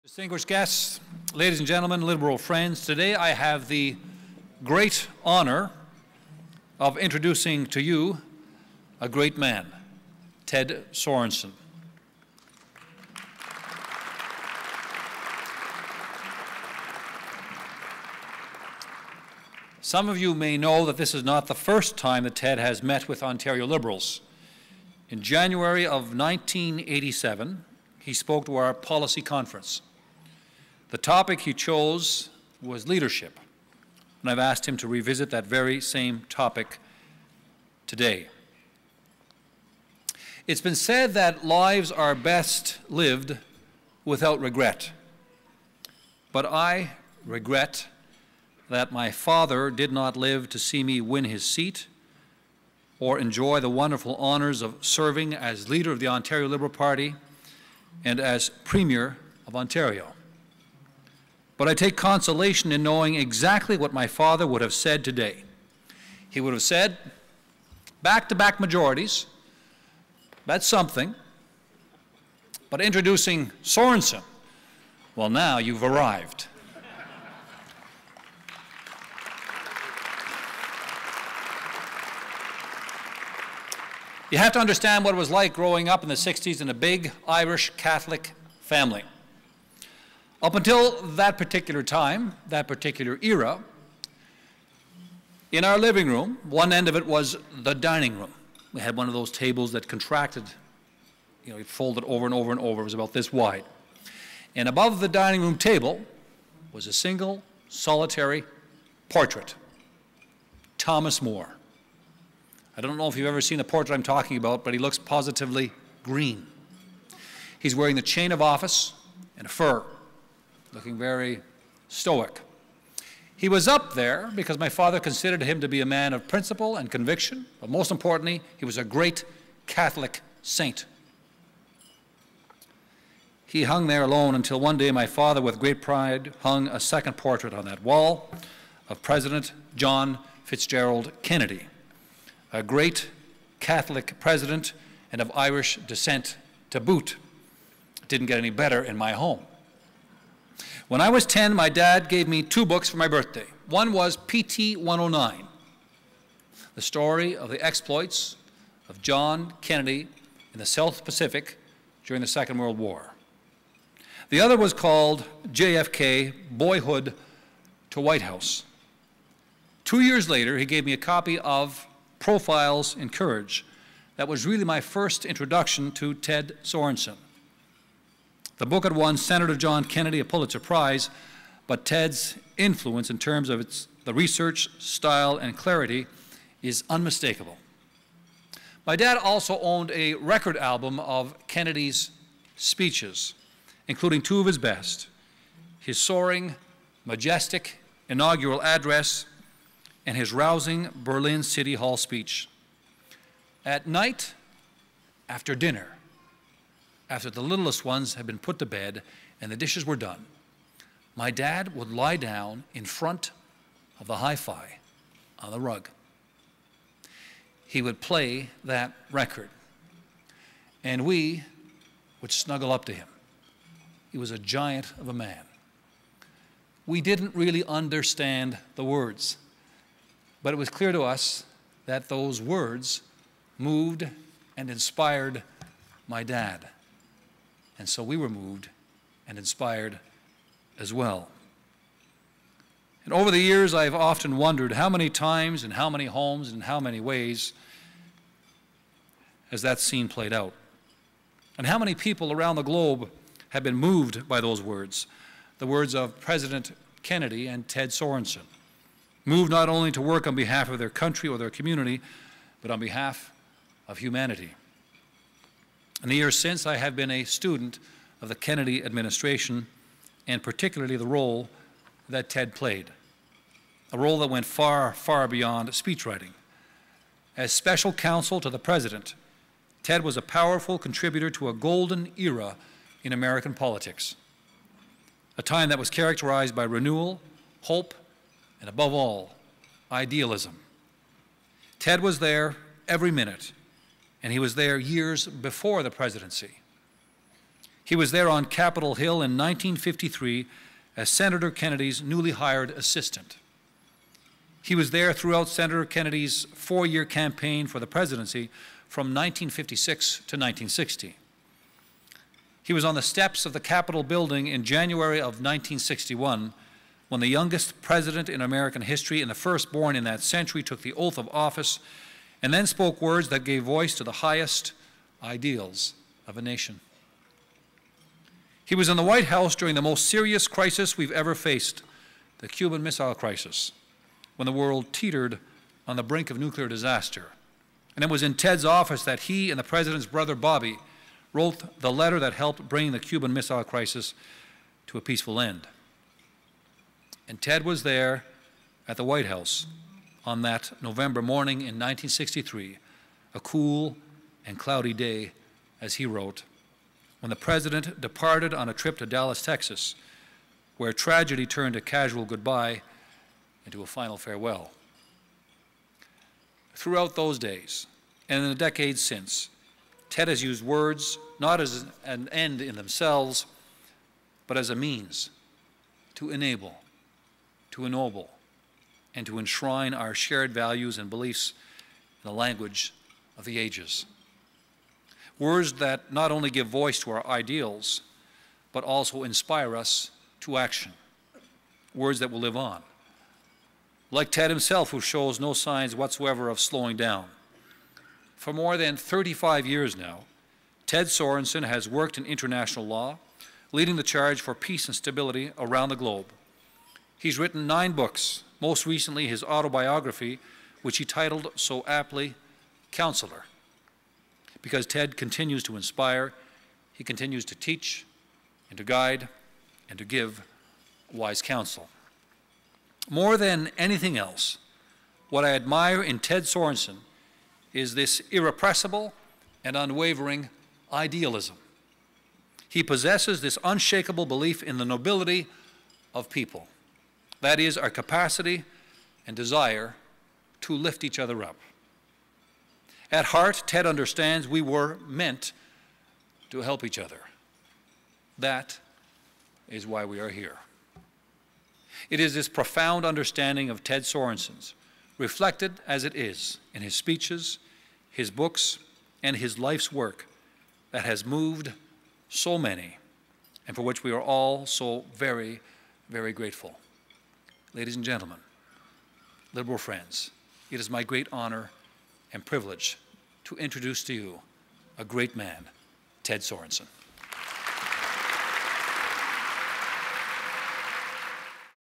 Distinguished guests, ladies and gentlemen, liberal friends, today I have the great honor of introducing to you a great man, Ted Sorensen. Some of you may know that this is not the first time that Ted has met with Ontario Liberals. In January of 1987, he spoke to our policy conference. The topic he chose was leadership, and I've asked him to revisit that very same topic today. It's been said that lives are best lived without regret, but I regret that my father did not live to see me win his seat or enjoy the wonderful honors of serving as leader of the Ontario Liberal Party and as Premier of Ontario. But I take consolation in knowing exactly what my father would have said today. He would have said, back-to-back majorities, that's something, but introducing Sorensen, well, now you've arrived. You have to understand what it was like growing up in the 60s in a big Irish Catholic family. Up until that particular time, that particular era, in our living room, one end of it was the dining room. We had one of those tables that contracted, it folded over and over and over. It was about this wide. And above the dining room table was a single, solitary portrait, Thomas More. I don't know if you've ever seen the portrait I'm talking about, but he looks positively green. He's wearing the chain of office and a fur, looking very stoic. He was up there because my father considered him to be a man of principle and conviction, but most importantly, he was a great Catholic saint. He hung there alone until one day my father, with great pride, hung a second portrait on that wall of President John Fitzgerald Kennedy, a great Catholic president and of Irish descent to boot. It didn't get any better in my home. When I was 10, my dad gave me two books for my birthday. One was PT 109, the story of the exploits of John Kennedy in the South Pacific during the Second World War. The other was called JFK, Boyhood to White House. 2 years later, he gave me a copy of Profiles in Courage. That was really my first introduction to Ted Sorensen. The book had won Senator John Kennedy a Pulitzer Prize, but Ted's influence in terms of the research, style, and clarity is unmistakable. My dad also owned a record album of Kennedy's speeches, including two of his best, his soaring, majestic inaugural address and his rousing Berlin City Hall speech. At night, after dinner, after the littlest ones had been put to bed and the dishes were done, my dad would lie down in front of the hi-fi on the rug. He would play that record, and we would snuggle up to him. He was a giant of a man. We didn't really understand the words, but it was clear to us that those words moved and inspired my dad. And so we were moved and inspired as well. And over the years, I've often wondered how many times, in how many homes, in how many ways has that scene played out? And how many people around the globe have been moved by those words, the words of President Kennedy and Ted Sorensen, moved not only to work on behalf of their country or their community, but on behalf of humanity. In the years since, I have been a student of the Kennedy administration, and particularly the role that Ted played, a role that went far, far beyond speechwriting. As special counsel to the president, Ted was a powerful contributor to a golden era in American politics, a time that was characterized by renewal, hope, and above all, idealism. Ted was there every minute, and he was there years before the presidency. He was there on Capitol Hill in 1953 as Senator Kennedy's newly hired assistant. He was there throughout Senator Kennedy's 4-year campaign for the presidency from 1956 to 1960. He was on the steps of the Capitol building in January of 1961 when the youngest president in American history and the firstborn in that century took the oath of office and then spoke words that gave voice to the highest ideals of a nation. He was in the White House during the most serious crisis we've ever faced, the Cuban Missile Crisis, when the world teetered on the brink of nuclear disaster. And it was in Ted's office that he and the president's brother Bobby wrote the letter that helped bring the Cuban Missile Crisis to a peaceful end. And Ted was there at the White House on that November morning in 1963, a cool and cloudy day, as he wrote, when the president departed on a trip to Dallas, Texas, where tragedy turned a casual goodbye into a final farewell. Throughout those days, and in the decades since, Ted has used words not as an end in themselves, but as a means to enable, to ennoble, and to enshrine our shared values and beliefs in the language of the ages. Words that not only give voice to our ideals, but also inspire us to action. Words that will live on. Like Ted himself, who shows no signs whatsoever of slowing down. For more than 35 years now, Ted Sorensen has worked in international law, leading the charge for peace and stability around the globe. He's written 9 books, most recently his autobiography, which he titled so aptly, Counselor. Because Ted continues to inspire, he continues to teach and to guide and to give wise counsel. More than anything else, what I admire in Ted Sorensen is this irrepressible and unwavering idealism. He possesses this unshakable belief in the nobility of people. That is, our capacity and desire to lift each other up. At heart, Ted understands we were meant to help each other. That is why we are here. It is this profound understanding of Ted Sorensen's, reflected as it is in his speeches, his books, and his life's work, that has moved so many, and for which we are all so very, very grateful. Ladies and gentlemen, liberal friends, it is my great honor and privilege to introduce to you a great man, Ted Sorensen.